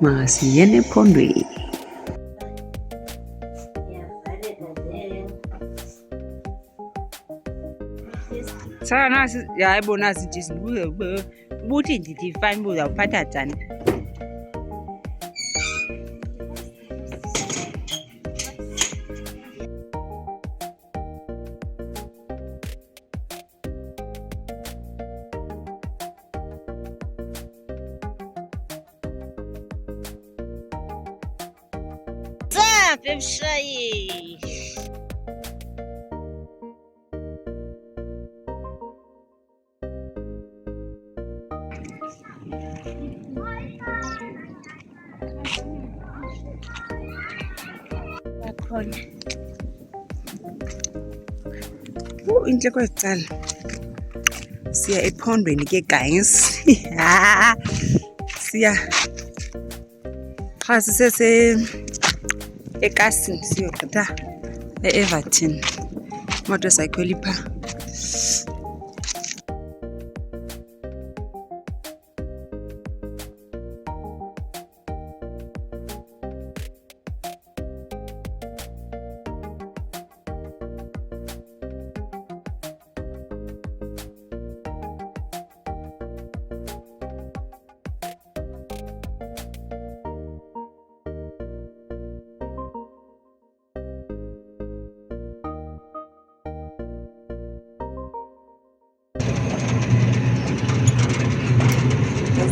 Masiyene ephondweni. Sana yayibona sithi sibuye ubuthi ndithi fine buzawuphatha njani. Bemshayi bakhona inhle kwezicala siya ephondweni ke guys. Siya xa sisese ekasini siyogqitha e-Everton imoto sayikhwela phaa.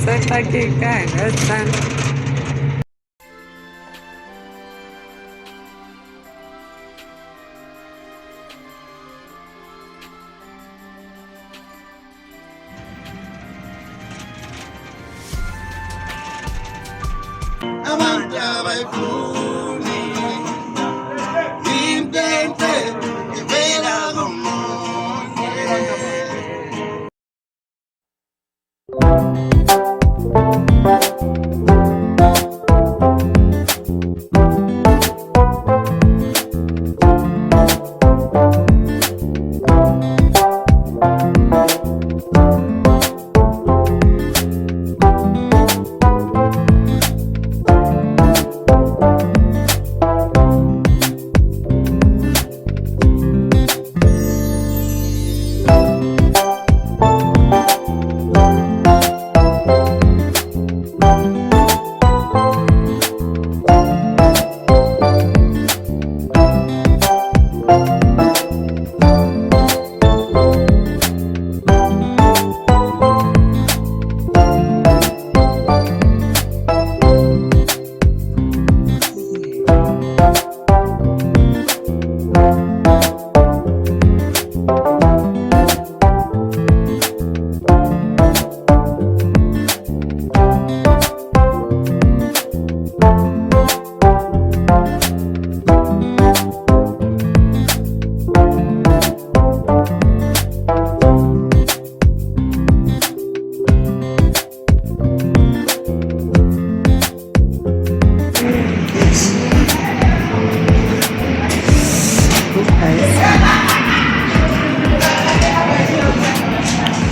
Saxakekanga sana. Abantu abayifuni into enhle ivela kuMoya.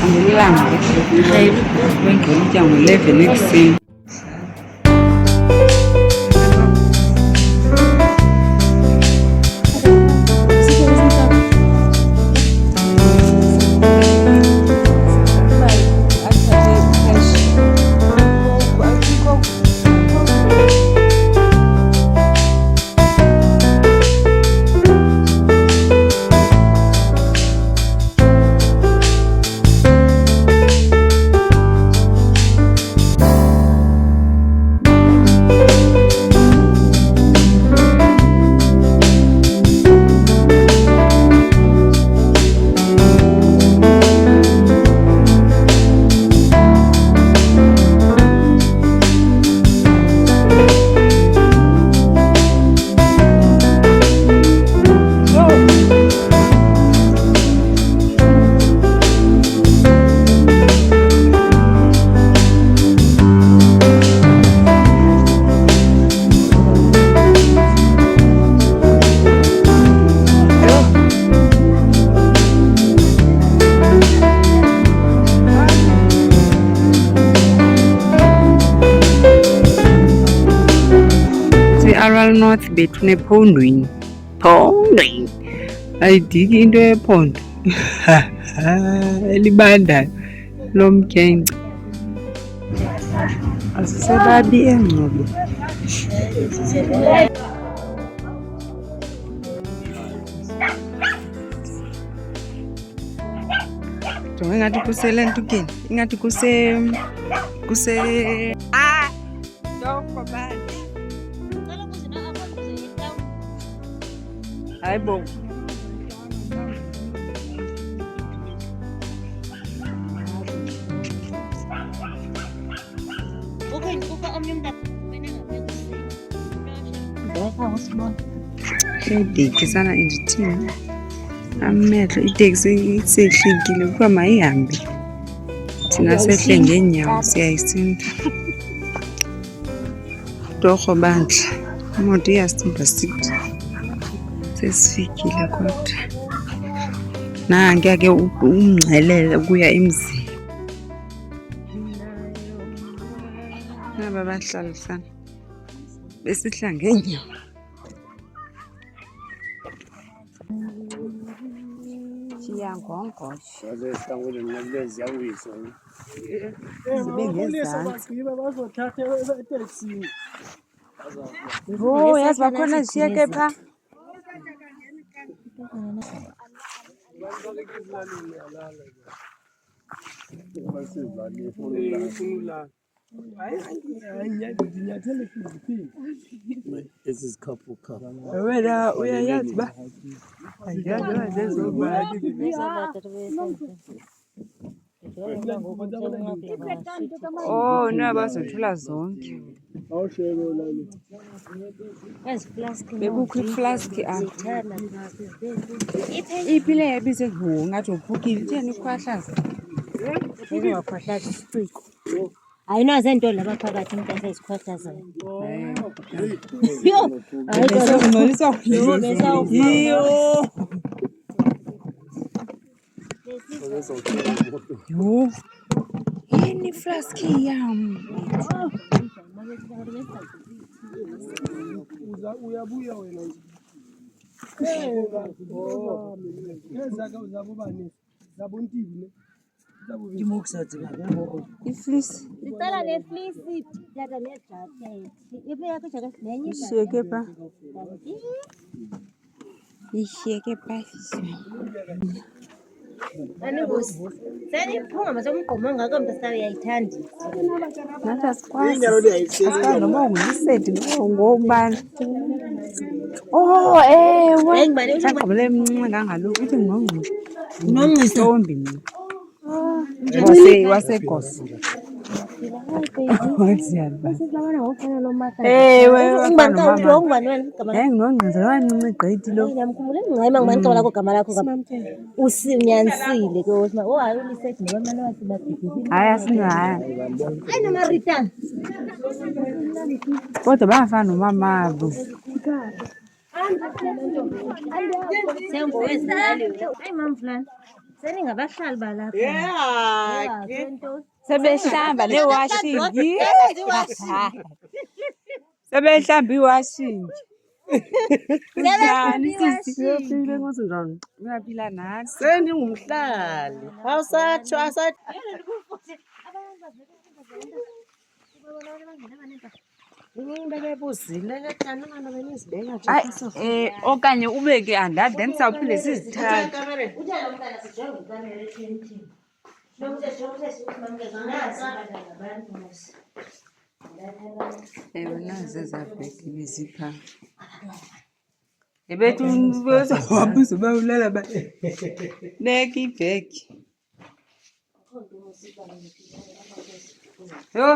Angilanga ekhaya wengqontya ngo-11 ekuseni. Rural North bethu nephondweni. Phondweni. Ayidiki into yephondo. Elibandayo lomkhenkce. Asisebabi engcobo. Jonga ingathi kusele ntukeni. Ingathi kuse Doko bani. Hayibo. Ideki sana endithini. Amehlo iteksi isehlekile ukuba mayihambe. Thina sehle ngeenyawo siyayisinda. Torho bandla. Imoto iyasinda sithi. Sesifikile kodwa. Nange ke umngcelele ukuya emzini. Naba bahlalisana. Besihla ngeenyawo. Ngongqoshe zibe ngezantsi. Oh, yazi bakhona zishiyeke phaa. This is couple. Wena uyayazi ba? Andiyazi ezobani. Oh, nabazothula zonke. Bekukho iflaski apha. Iphi le yabize ngathi uphukile. Itheni ikhwahlaza? Wakhwahlaza isiciko. Ayinazo into laba phakathi umuntu asezikhwahlazayo. Yo! Ayizongcoliswa yiyo. Yo. Yini iflaski yam? Uyabuya wena. Ngezake uzabubani? Zabontibi ne? Ngimokusathi ngabo. Iflisi. Sicela neflisi tata nejacket. Iphi yakho jacket nenye? Ishiyeke phaa. Ishiyeke phaa. Seniphunga masomgqomo ngako mntu sayayithanda. Nathi asikwazi. Asikwazi noma unguyisedi ngobani. Oh, ewe. Saqabule emncinci kangaloku. Ithi ngongqisi. Nongqisi Ntombi mna. Wasegosa. Ewe, nginongqisi wancinci gqithi lo. Ngiyamkhumbula ngicema ngimani igama lakho gama lakho usinyanisile ke wosima. Oh, hayi ulisedi nabantwana basibabhidile. Hayi asinayo. Hayi noma Rita. Kodwa bafana nomamabo. Sengowezilaliwe. Hayi mamfulani. Seningabahlali balapha. Yeah. Sebehlamba newashingi. Sebehlamba iwashingi. Njani sisi? Uyaphila ngosunjani? Uyaphila nathi. Sendingumhlali. Awusatsho asathi okanye ubeke andadi then sawuphinde sizithathe. Ewe nazi ezabheki bezipha. Ebethu wabuza uba ulala ba. Beka ibheki. Yo,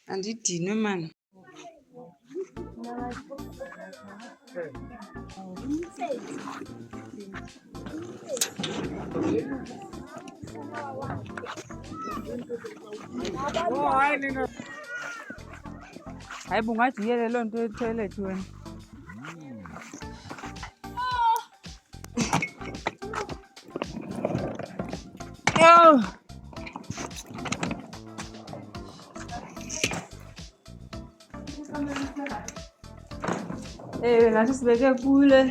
andidinwe mani. Hayi bungajiyele loo nto etoilet wena. Yo. nathi sibeke kule.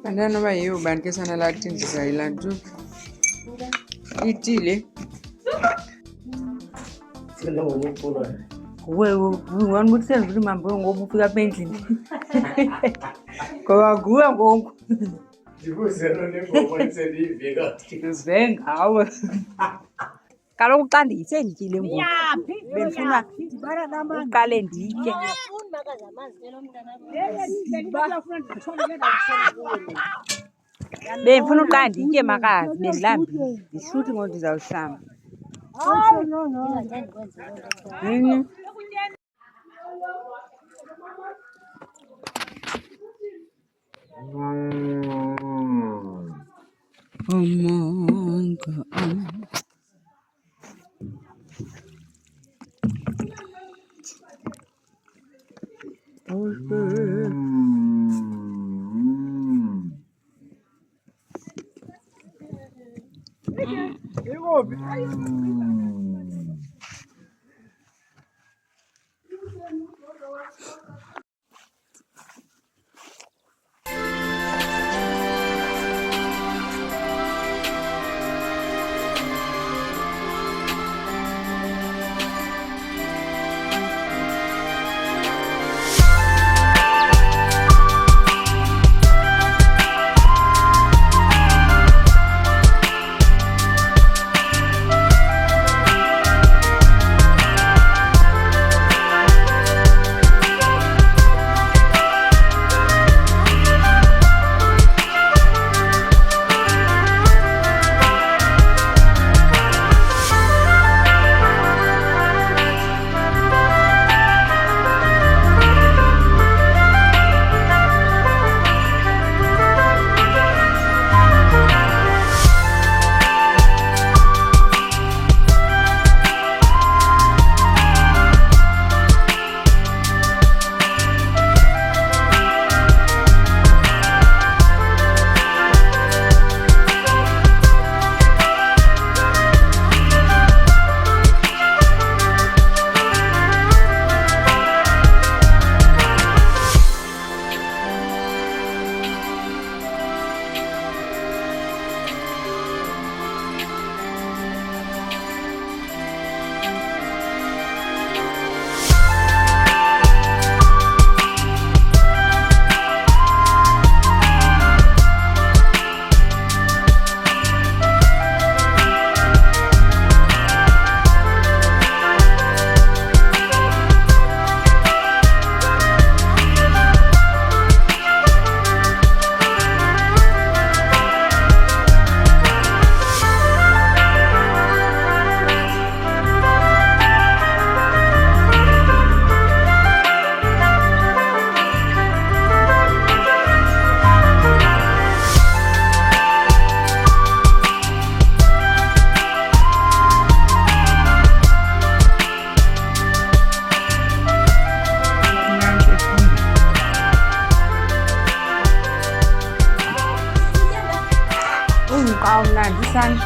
Andana ba yiyo ban ke sana latin sa ilan tu. Itile. Wewe wan mutsel buri mambo ngobufika pendlini. Ngoba kuwe ngongo. Ndibuzelo nengoma isendiyivika. Zengawe. Kaloku xa ndiyisendile ngoku. Bendifuna uqale nditye. Bendifuna uqala nditye makazi bendilambile. Ndihluthi ngoku ndizawuhlamba. Kamnandi sana.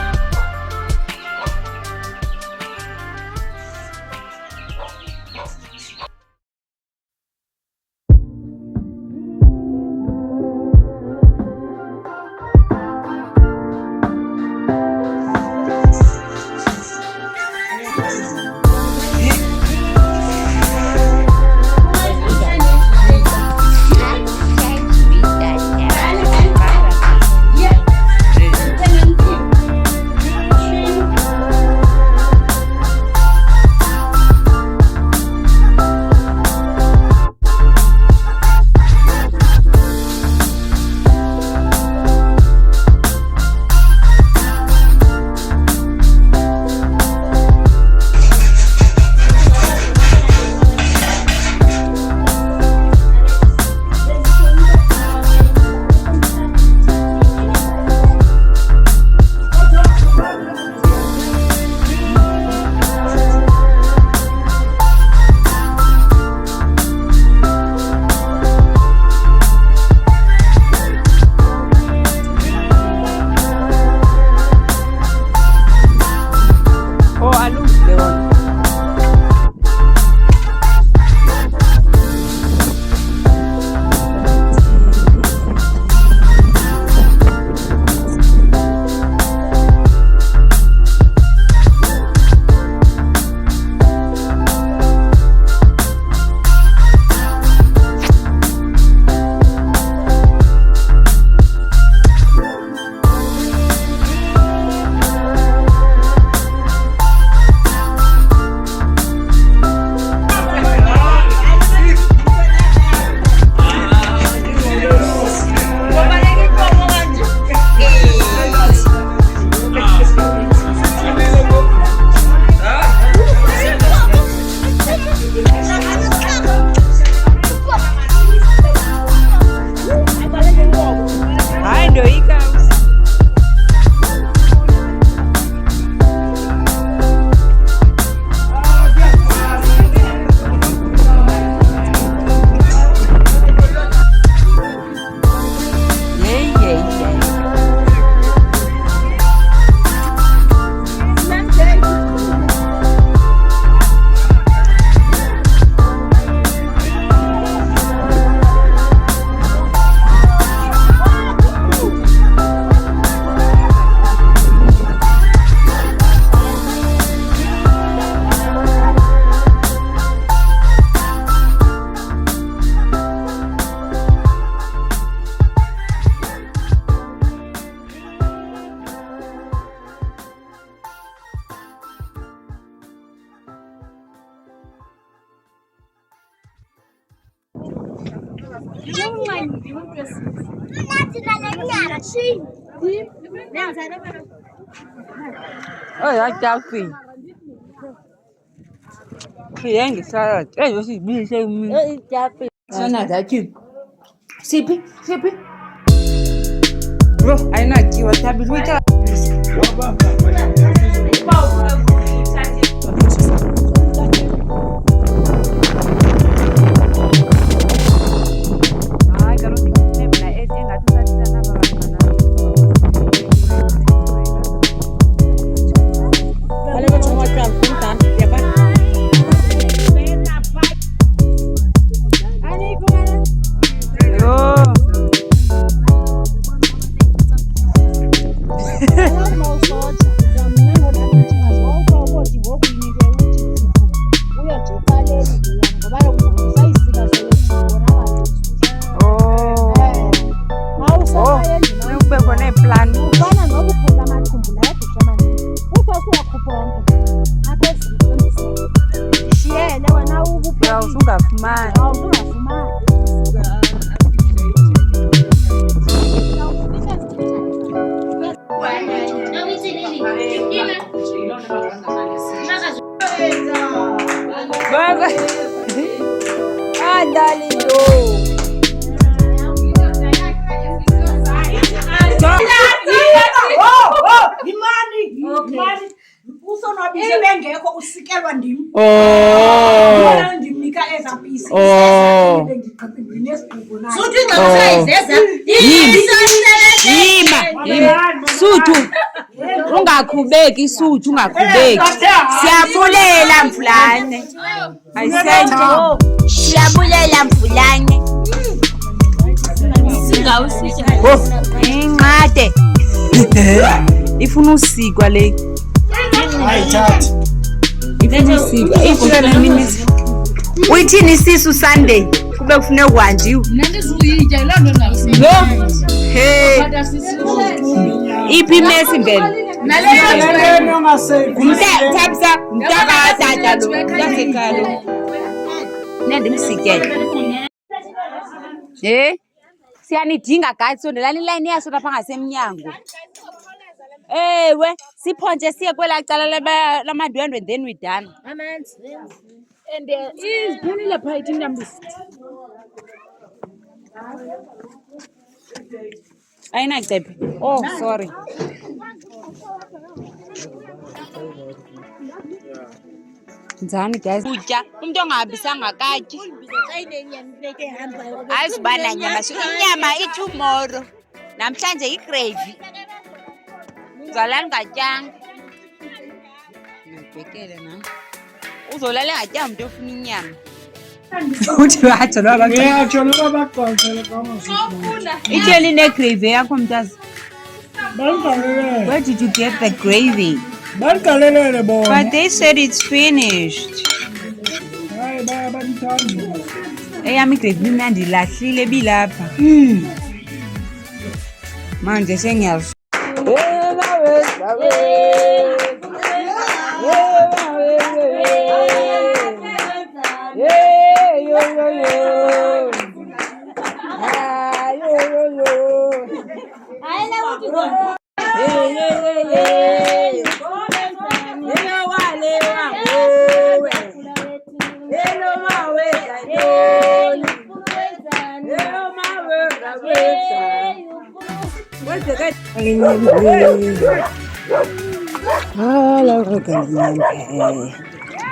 Oh, that's Jackie. Yang salad. Yo sí, vi ese mi. Sana daki. Sipi. Bro, aina kiwa tabi luita. Suthu ungakhubeki Suthu ungakhubeki siyabulela Mvulane ayisende siyabulela Mvulane singawusisha inqade ifuna usikwa le ayithatha ifuna usikwa ifuna nini uyithini sisu Sunday kube kufuneka kwanjiwe nandizuyitya lo nto ngayisini hey iphi mesi ngene naleyo ongasebenzi umthatha umntaka tata lo yasekhalo nendimsikele siyanidinga guys sondelani line yaso lapha ngasemnyango ewe siphonje siye kwela cala lamadwendwe then we done amanzi and izibunile pha ithindambisi ayina cephe oh sorry Nzani guys kutya umuntu ongahambisanga katyi ayizibana nyama inyama itomorrow namhlanje igravy uzolala ngatyanga nabhekele na uzolala ngatyanga umuntu ofuna inyama uthi watsho lo Uyatsho lo bagqontsele kwamazulu ityeli negravy yakho mntazi where did you get the gravy? But they said it's finished. Eyami gravy mnandi lahlile bilapha. Manje sengiyazi.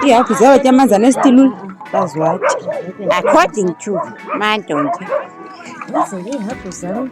Ihagu ziyawatya amanzana esitilula bazwatya according to madonke ihagu zam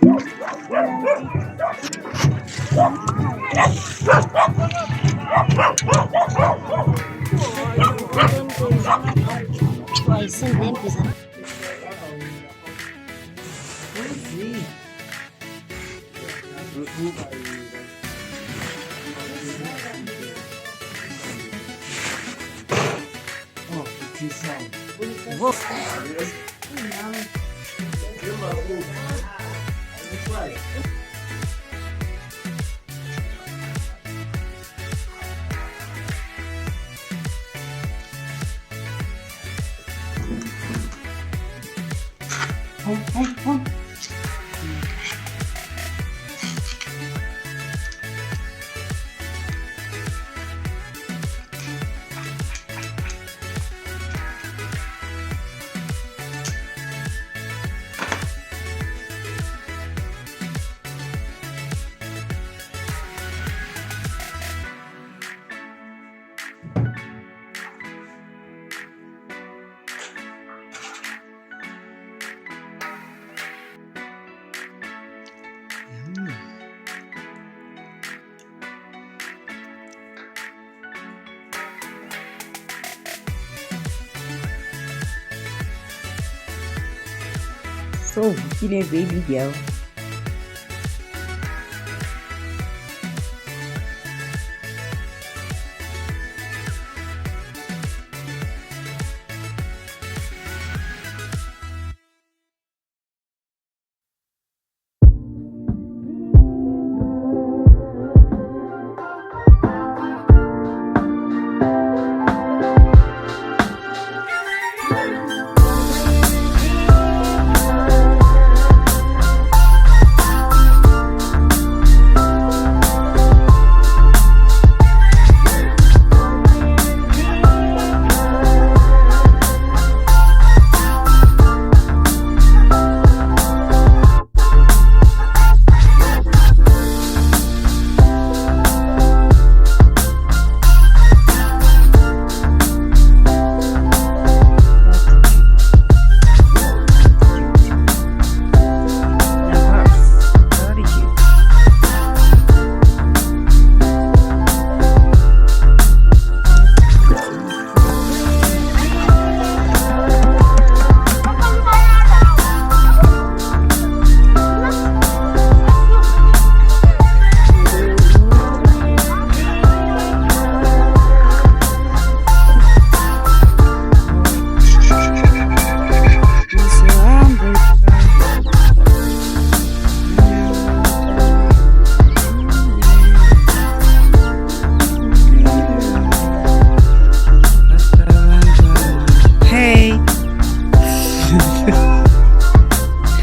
So, vukile baby girl.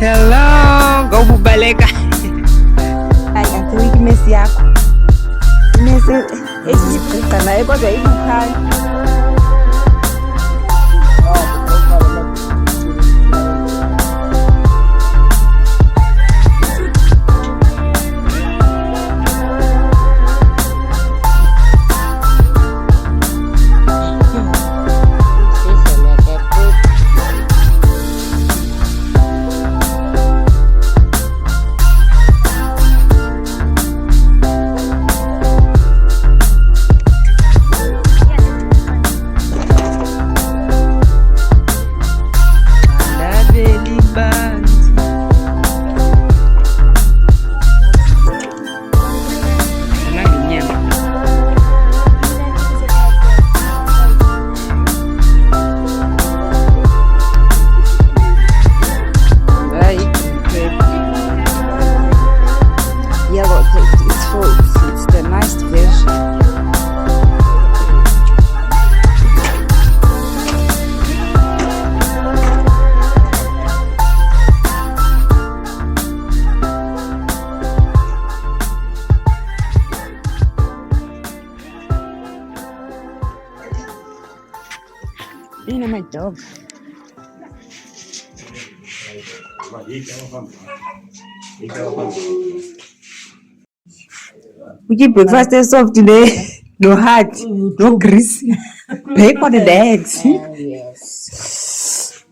Hello, ngokubaleka. Hayi angiwiki imesi yakho. Imesi eyiqhiqa naye kodwa ibukhali. It's the nice version. You know my dog. We keep breakfast is soft today. No hard, no grease. Bacon and eggs. Yes.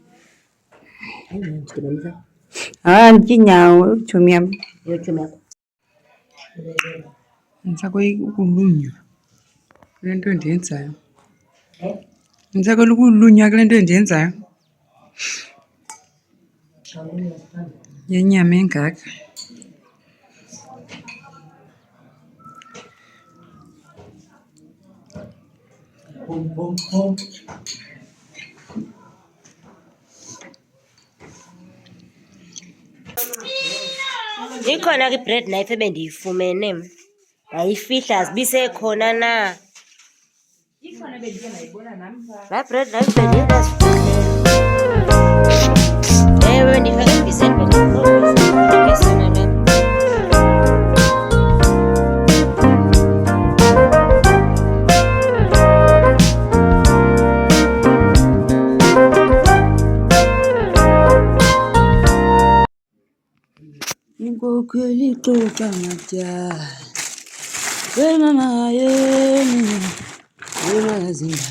Ah, nyawo chumia. Ngitsako ukulunywa kule nto endiyenzayo. Ngitsako ukulunywa kule nto endiyenzayo. Yenyama engaka. Ikhona ke bread knife ebendiyifumene yayifihla zibisekhona na ikhona bendike ndayibona namva la bread knife bendiyazifumene Ewe ndifake embizeni besona lapha. Inkokheli ixoka matyala wemama yena wemazinga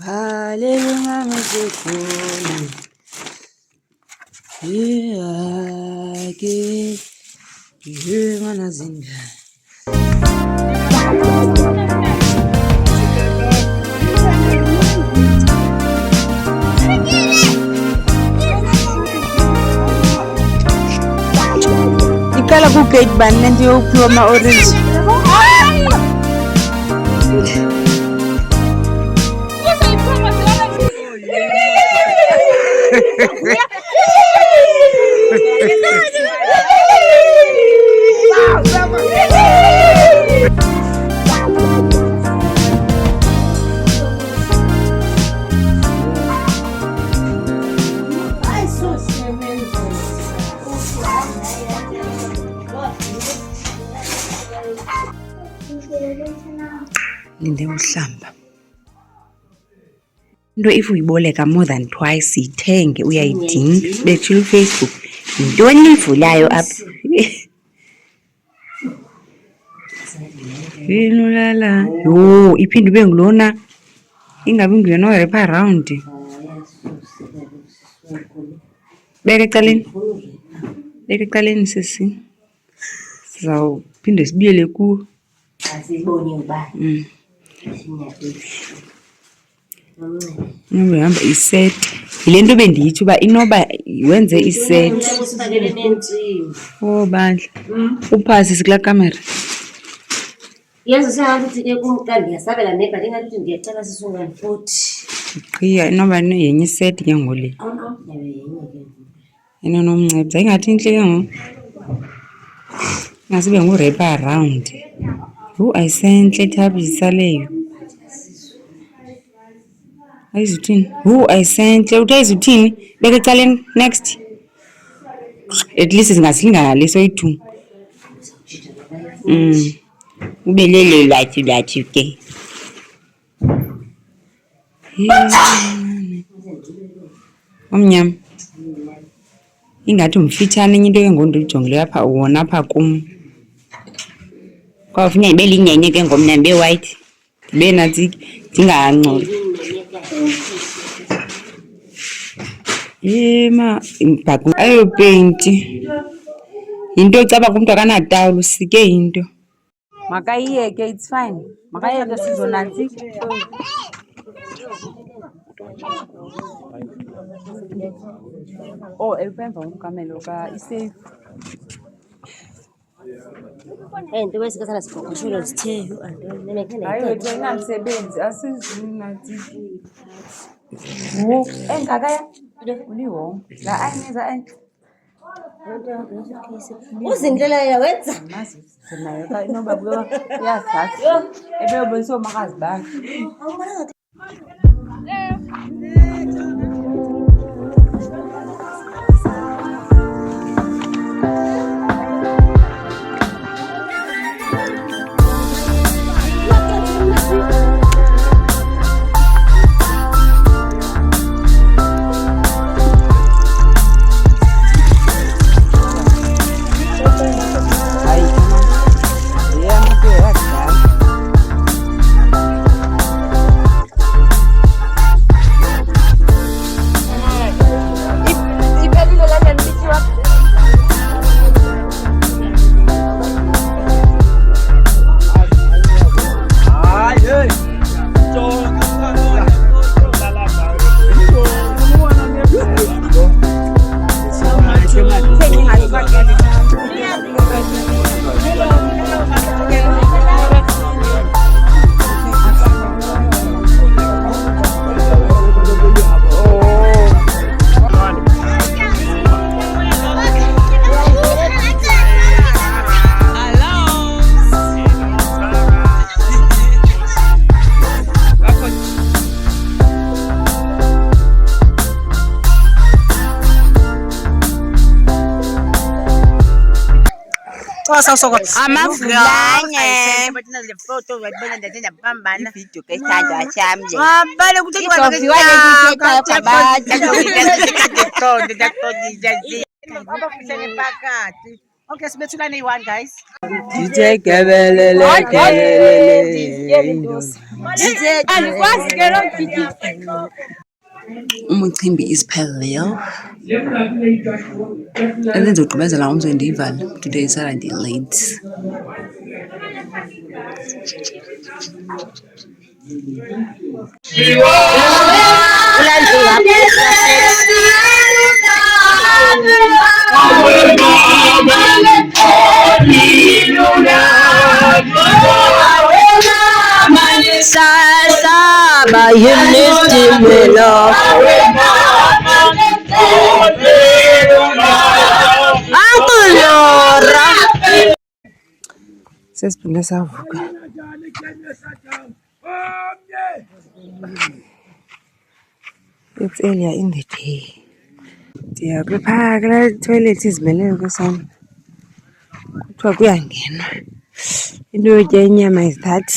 bhalele mama sekhona yake wemanazinga iqala ku-gate bani lento yokuphiwa ama-orange linde uhlamba into if uyiboleka more than twice ithenge uyayidinga betshile uFacebook yintoni livulayo apha inulala yho iphinde ube ngulona ingabi nguyona orepha around beka ecaleni sisi sizawuphinde sibuyele kuwo Asibonye ubani. inoba ihamba iset yile nto bendiyitsho uba inoba wenze iset Usifakele nentsimbi. bandla uphasi sikulaa kamera Yazi sengathi ke kumka ndiyasabela nebhali ngathi ndiyacela sisungane futhi. qhiya inoba yenye iset ke ngole enonomncebisa ingathi intle ke ngoku ingasibe ngurepa around ayisentle thabisa leyo ayizuthini ayisentle uthi ayizuthini beka ecaleni next at least zingasilingana leso yi-2 ube lele lathi ke omnyama ingathi umfitshane enye into ke ngondiyijongile apha wona apha kum kwafuna ibe linyenye ke ngomna ndibe white ndibe nathi ndingangcoli ibhaku ayopeyinti yinto ecaba kumntu akanatawula usike into makayiyeke it's fine makayiyeke sizonantsika elupemva umkamelo ka isafe Nto wesikhathana sigogosholo zithe antoni nemekhe hayi wethu ayinamsebenzi asizinathi engakaya ulihongo la ayineza uzindlela yena wenza nayo ka inoba uyazazi ebeyobonisa omakazi bakhe Amavulane. Le photo wabona ndathanda pambana. Ivideo ke sithandwa sami le. Ngabale ukuthi Izofiwa lekithethayo kabantu. Okay, sibethulane yi-1 guys. Alikwazi ke lo mgidi. Umcimbi isiphelele. Andizogqibezela umze ndiyivala. Today is Saturday late. Sesiphinde savuka. It's earlier in the day. Ndiya kwiphakela toilet izimeleyo kwesam. Kuthiwa kuyangenwa. Into yotya inyama is that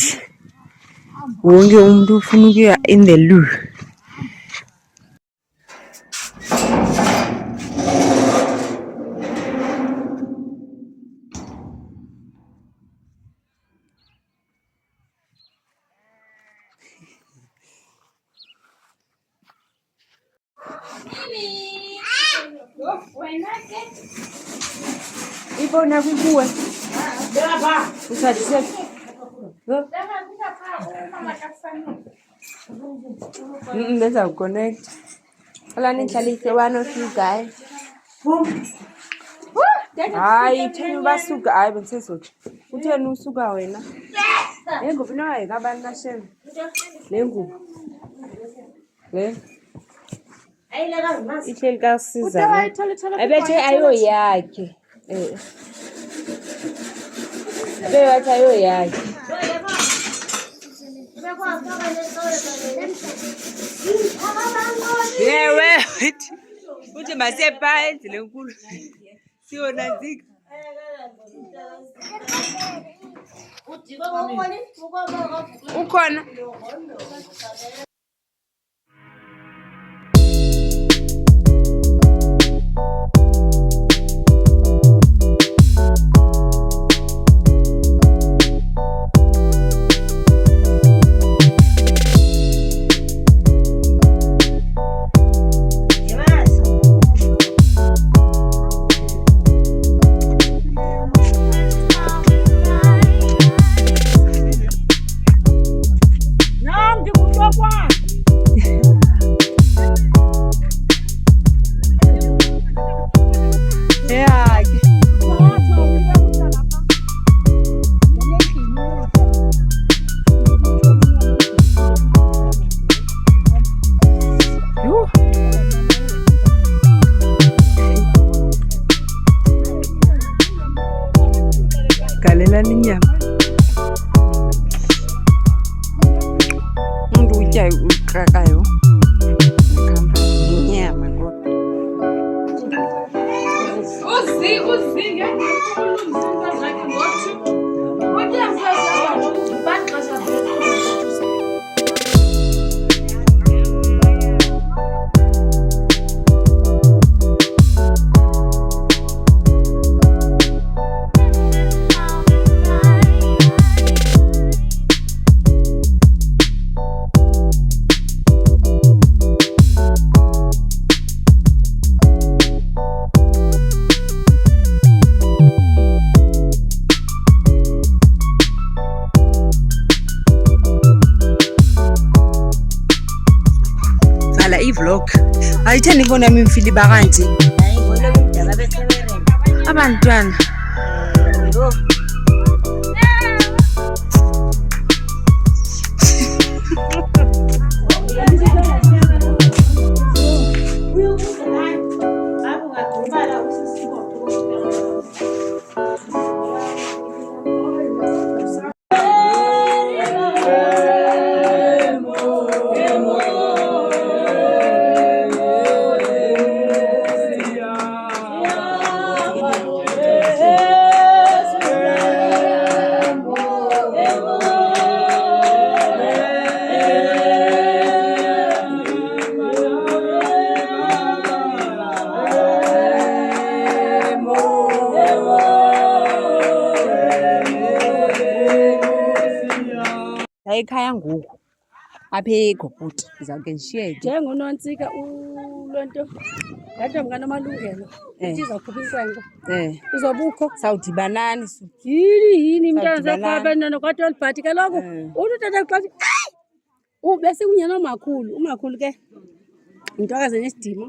wonke umntu ufuna ukuya in the loo. Ibona kukuwe. Usathi Let's connect. Alani Chalike, one of you guys. Hayi thina basuka hayi bensesothi. Uthena usuka wena? Lengubo nayo kabantu kashem. Lengubo. Le. Ihleli kasiza. Abethe ayoyakhe. Bewathi ayoyakhe. Yewe uthi masephansi lenkulu siyonanzika ukhona galelani inyama umuntu utya uqaqayo ikhamba inyama kodwa uzinge ulungisenza zakhe ngothi uyazazi abantu baxesha vlog ayithandi ngibona yami imfili bakanje Hayi ngolo umdala besewerena. abantwana ekhaya ngoku apha eGobhuti ndizawuke ndishiyeke. Njengonontsika ulonto laa ntombi kaNomalungelo ithi izawukhupha inkwenkwe uzobukho Sawudibanani yini mntana zakhona abantwana kwaTolbert kaloku utata xa besikunye nomakhulu umakhulu ke yintokazi nesidima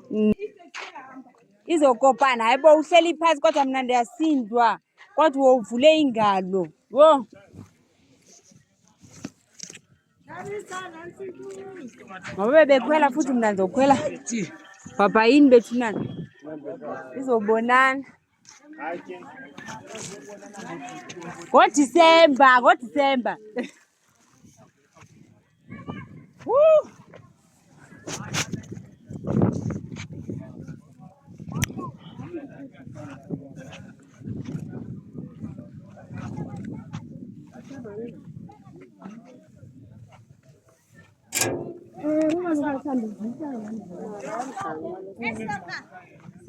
izokopana. Hayi bo uhleli phantsi kodwa mna ndiyasindwa kodwa uvule iingalo. Wo ngoba bebekhwela futhi mna ndizokhwela bhabhayini bethunana izobonana ngoDisemba.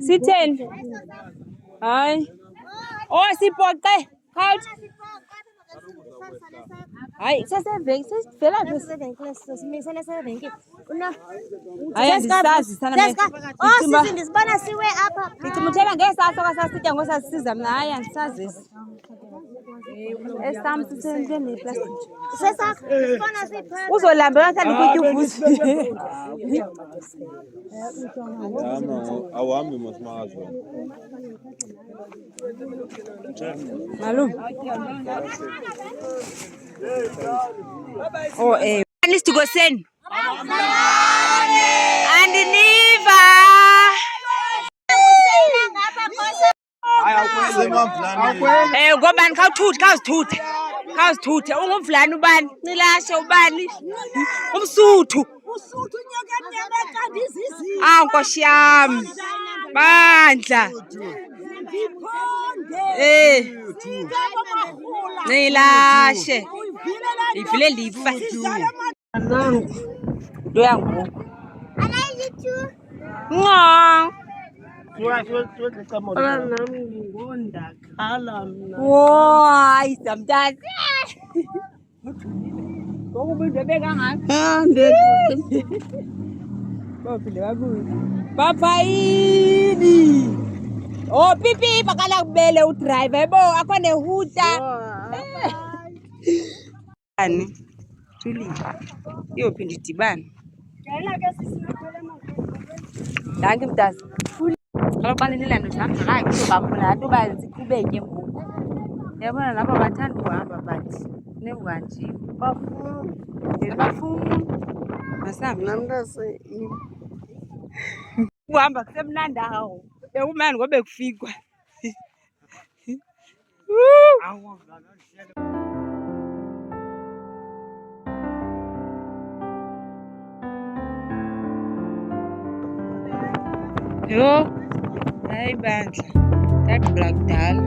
Sitheni? Hayi. Sipoqe. Khawuthi. Hayi sesivela phi? Hayi andisazi sana sisi ndisibona siwe apha ndicumuthela ngesasa kwasasitya ngosasisiza mna. Hayi andisazi esi esam sisentweni yeplastiki sesakho sibona sipha uzolamba bathanda ukutya uvuzi. Awuhambi masimazo. Malum. Anisitiko senu andiniva. Ngobani khawuzithuthe ungumvulane ubani Cilashe ubani umsuthu Nkosi yam bandla Cilashe ivile lifa nto yangoku hayi sometimes ngokubindwe bekangaka baphinde babuye bapayini pipi bakala kubele udriver yebo akho nehuta ani thuli iyophinda idibane danki mntasi kaloku xa nililando ndihambelaya kuzobakhona nto uba siqhubeke ngoku yabona nabo bathanda ukuhamba but newanjiwe bafuna masambi ukuhamba kusemnandi awo bekumnandi ngoba bekufikwa yho hayi bandla ndagqibela kudala.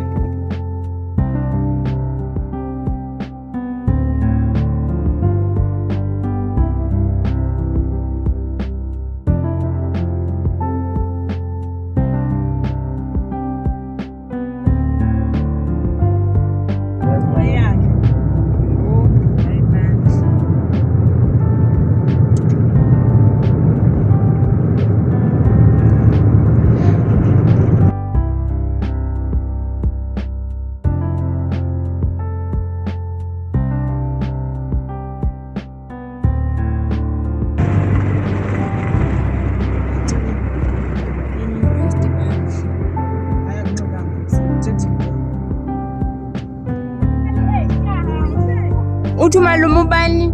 Uthi umalume ubani?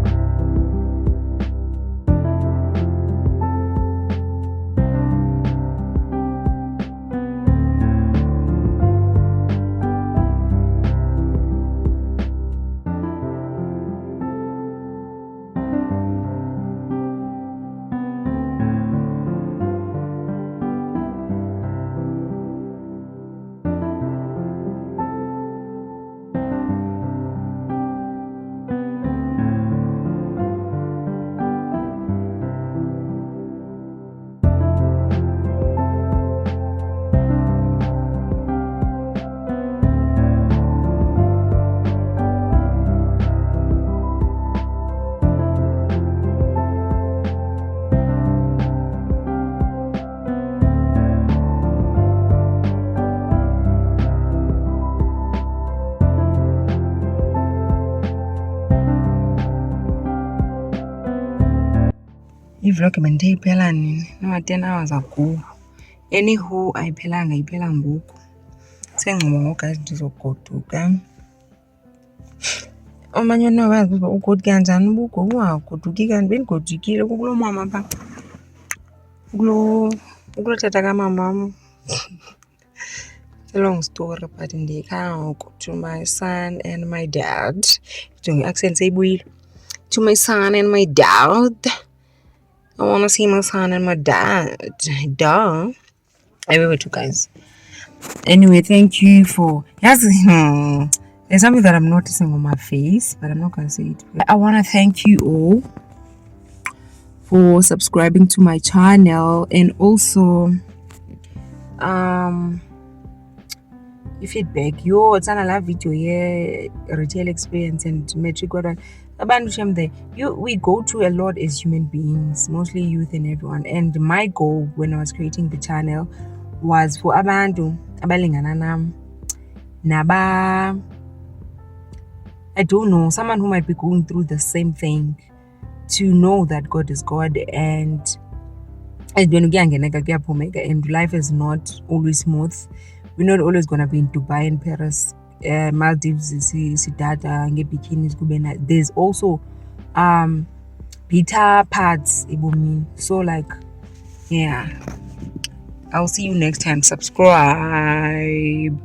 ivlog bendiyiphela nini nama-10 hours ago. Anyhow ayiphelanga, iphela ngoku. Sengcobo ngoku guys ndizogoduka. Omanye onobazi ukuba ugoduke kanjani ubugodu ungagoduki kanti bendigodukile kulo mama pha. Kulo tata kamamam. It's a long story but ndikhanga to my son and my dad. Jonge accent seyibuyile. To my son and my dad. I want to see my son and my dad. Duh. I will you guys. Anyway, thank you for... Yes, there's something that I'm noticing on my face, but I'm not going to say it. I want to thank you all for subscribing to my channel, and also your feedback. It's another video here, retail experience and metric. We go through a lot as human beings, mostly youth and everyone. And my goal when I was creating the channel was for abantu abalingana nam naba, I don't know, someone who might be going through the same thing, to know that God is God, and life is not always smooth. We're not always gonna be in Dubai and Paris, Maldives, bikinis. There's also bitter parts. So like, yeah, I'll see you next time. Subscribe.